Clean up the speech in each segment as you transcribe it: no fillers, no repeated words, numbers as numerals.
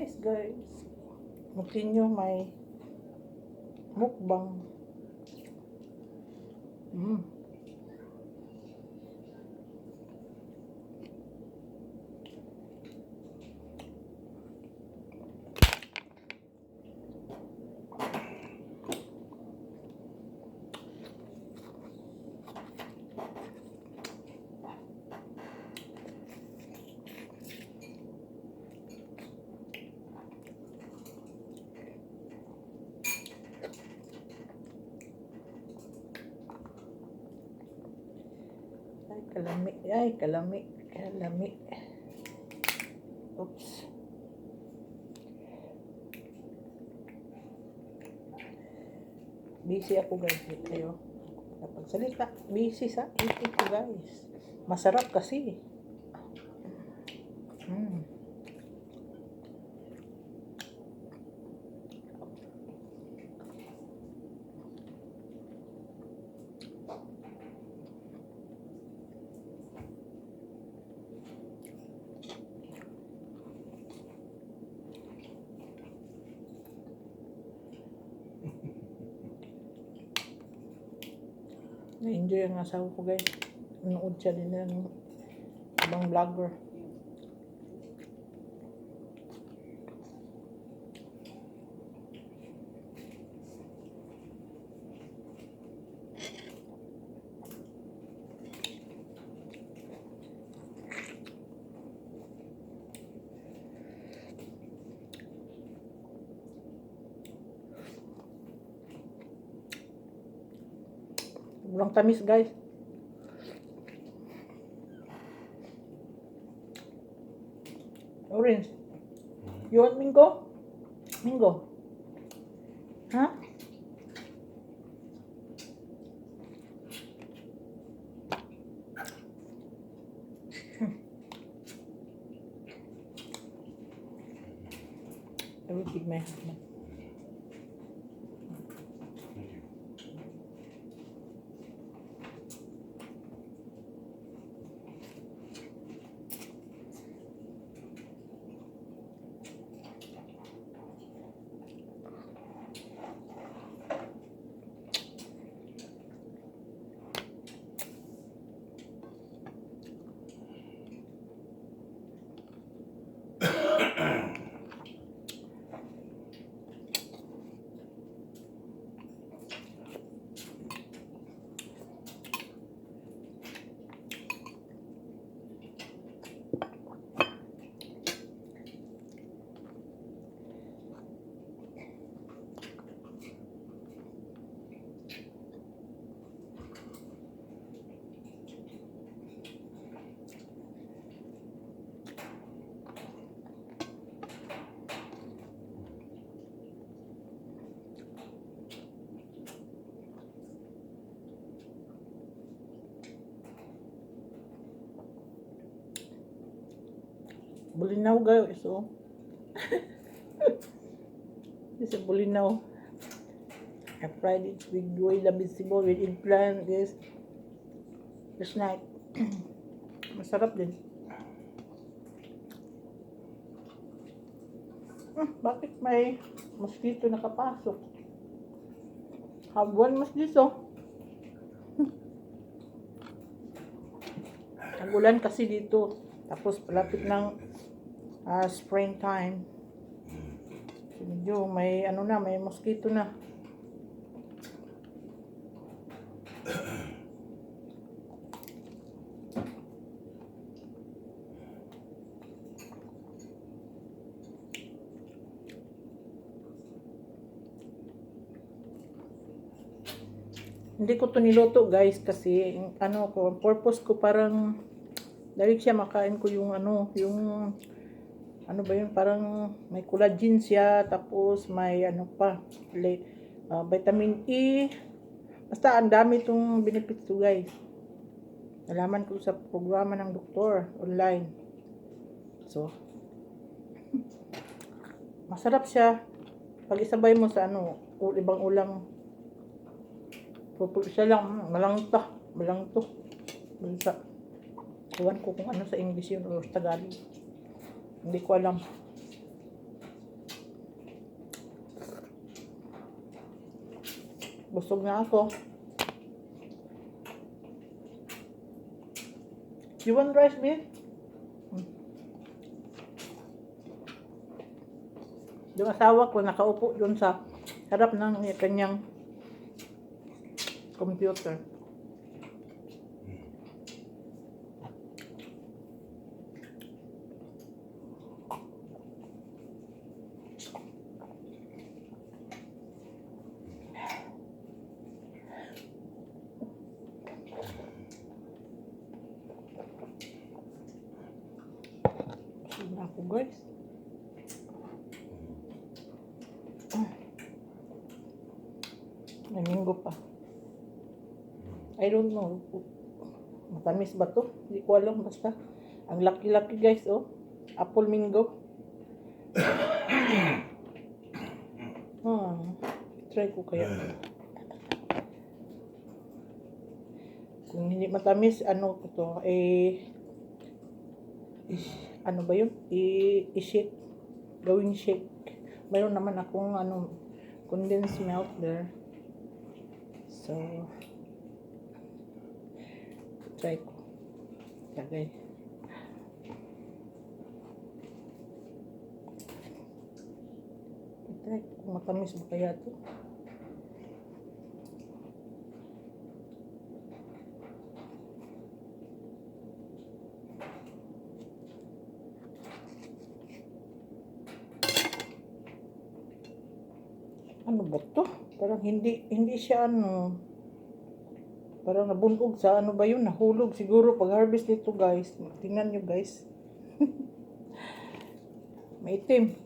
nice guys. Continue my mukbang. Kalami. Oops. Busy ako guys. Kayo. Kapag salita, busy sa eating ko guys. Masarap kasi. Na-enjoy ang asawa ko guys. Nanood siya din ng ibang vlogger. Sobrang tamis guys. Orange. You want mango? Mango. Huh? I will take my hand. Bulinaw guys, so. This is bulinaw. I fried it with oil vegetable with eggplant. This night. Masarap din. Bakit may mosquito nakapasok? Have one mosquito. Ang ulan kasi dito. Tapos palapit ng springtime. So, medyo may may mosquito na. Hindi ko to niluto guys kasi purpose ko parang dahil siya makain ko yung ba yun, parang may collagen siya, tapos may vitamin E. Basta ang dami itong benefits to guys. Nalaman ko sa programa ng doktor online. So, masarap siya pag isabay mo sa ibang ulam. Siya lang, malangta. Balsa. Iwan ko kung ano sa English yun o sa Tagalog. Hindi ko alam. Busog na ako. You want rice, babe? Yung asawa ko nakaupo doon sa harap ng kanyang computer. Busog na ako, guys. May linggo pa. I don't know. Matamis ba to? Hindi ko alam. Basta. Ang laki-laki, guys, oh. Apple mango. Try ko kaya. Kung hindi matamis, ano ko to? Ano ba yun? I-shake. Gawing shake. Mayroon naman akong condensed milk there. So, try ko. Lagay. Try ko kung matamis ba kaya ito. Ano ba ito? Parang hindi siya parang nabunog sa ano ba yun, nahulog siguro pag harvest nito, guys. Tingnan nyo, guys. Maitim.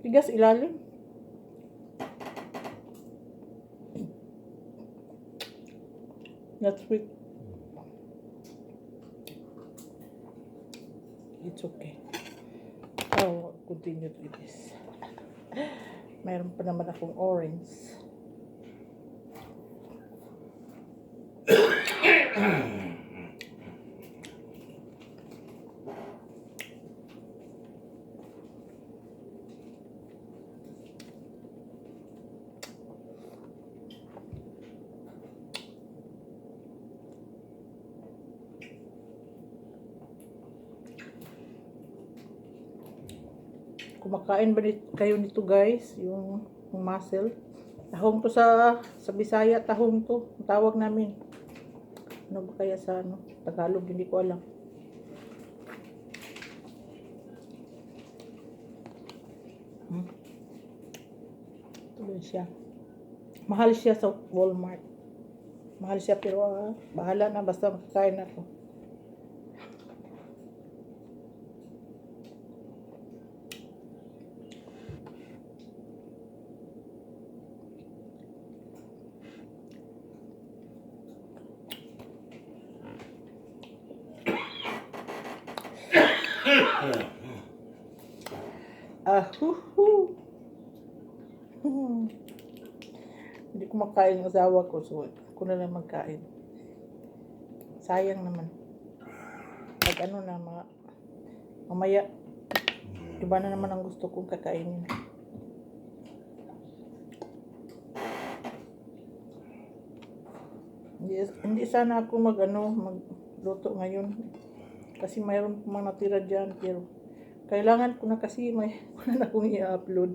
Tigas ilalim. Not sweet. It's okay. I'll continue with this. Mayroon pa naman akong orange. Kumakain ba kayo nito, guys? Yung mussel. Tahong to sa Bisaya, tahong to. Ang tawag namin. Ano ba kaya sa Tagalog? Hindi ko alam. Ito ba siya? Mahal siya sa Walmart. Mahal siya pero bahala na basta makakain ako. Hindi ko makain ng asawa ko, so ako na lang magkain. Sayang naman. Pag mamaya, iba na naman ang gusto kong kakainin. Hindi sana ako magluto ngayon. Kasi mayroon pang natira dyan, pero kailangan ko na kasi wala na akong i-upload.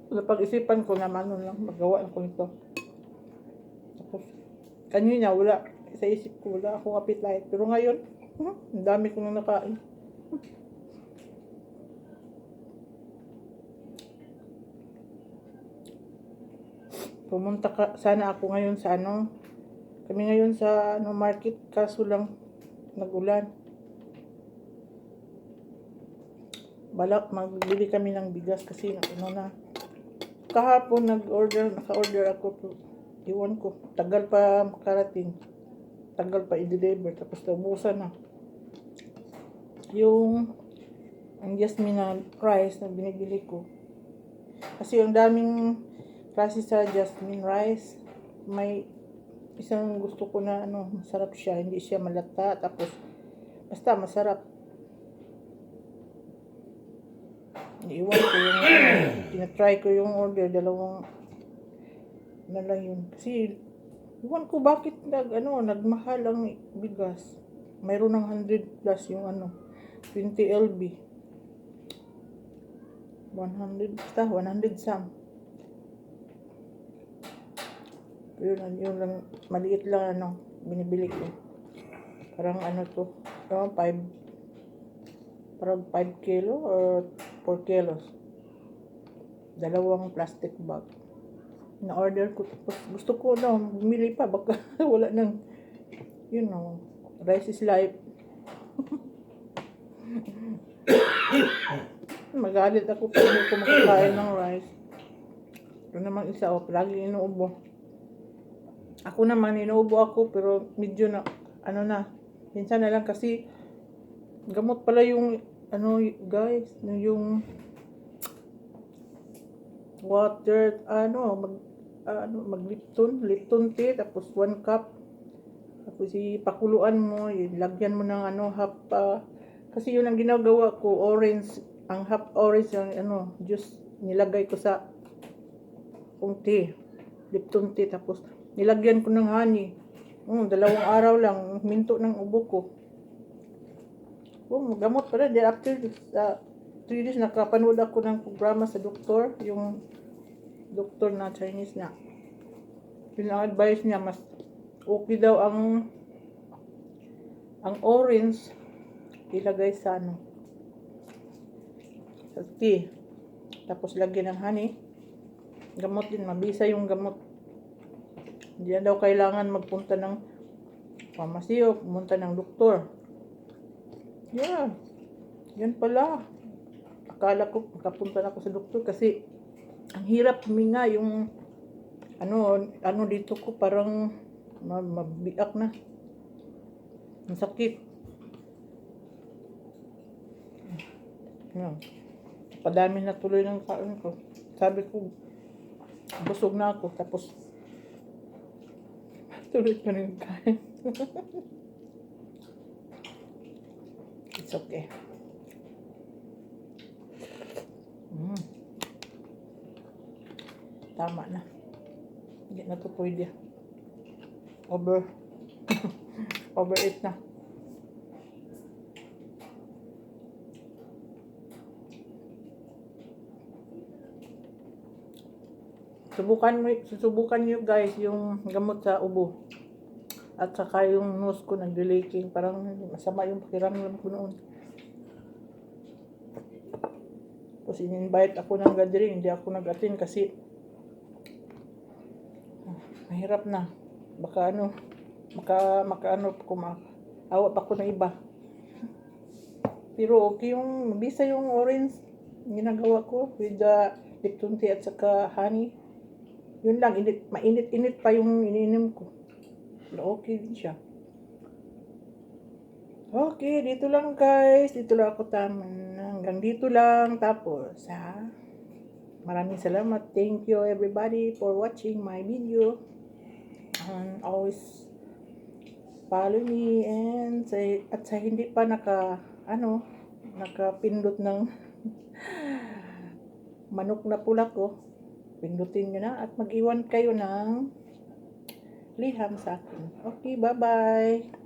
Napag-isipan ko naman lang, magawa ko nito. Tapos, kanina wala, sa isip ko wala akong appetite. Pero ngayon, ang dami kong nakain. Pumunta sana ako ngayon sa kami ngayon sa market, kaso lang nag-ulan. Balak magbili kami ng bigas kasi kahapon naka-order ako, iwan ko, tagal pa makarating, tagal pa i-deliver, tapos naubusan na ang jasmine na rice na binibili ko kasi ang daming klase sa jasmine rice. May isang gusto ko na masarap siya, hindi siya malata, tapos basta masarap. Iiwan ko yung tinatry ko yung order, dalawang na lang yun. Kasi iwan ko bakit nagmahal ang bigas. Mayroon ng 100 plus yung 20 LB. 100 basta 100 some. Yun lang, maliit lang binibili ko. Parang to, 5 kilo or 4 kilos. Dalawang plastic bag. Na-order ko, tapos gusto ko bumili pa, baka wala nang, rice is life. Magalit ako pag hindi ko makakain ng rice. Ito namang isa, lagi inuubo. Ako naman, inuubo ako, pero medyo minsan na lang kasi, gamot pala yung, guys, yung water, Lipton tea, tapos 1 cup. Tapos pakuluan mo, lagyan mo ng half, kasi yun ang ginagawa ko, orange, ang half orange yung juice, nilagay ko sa tea, Lipton tea, tapos nilagyan ko ng honey. 2 araw lang, minto ng ubo ko. Gamot pala. Then after 3 days, nakapanood ako ng programa sa doktor, yung doktor na Chinese na. Pina-advise niya, mas okay daw ang orange ilagay sa sa tea. Tapos lagyan ng honey. Gamot din, mabisa yung gamot. Hindi na daw kailangan magpunta ng pharmacy o pumunta ng doktor. Yeah, yan pala. Akala ko makapunta na ako sa doktor kasi ang hirap huminga, yung dito ko parang mabiak na. Ang sakit. Padami na tuloy ng kain ko. Sabi ko, busog na ako. Tapos, tuloy pa rin yung kain. It's okay. Tama na. Hindi na to pwede. Overeat na. Susubukan niyo guys yung gamot sa ubo. At saka yung nose ko nag-leaking. Parang masama yung pakiramdam ko noon. Tapos in-invite ako ng gathering. Hindi ako nag-attend kasi mahirap na. Baka awa pa ko ng iba. Pero okay yung, mabisa yung orange ginagawa ko with the Lipton tea at saka honey. Yun lang, mainit-init pa yung iniinom ko. Pero okay din siya. Okay, dito lang guys. Dito lang ako tama. Hanggang dito lang. Tapos, maraming salamat. Thank you everybody for watching my video. And always follow me and sa hindi pa nakapindot ng manok na pula ko, pindutin nyo na at mag-iwan kayo ng liham sa akin. Okay, bye-bye.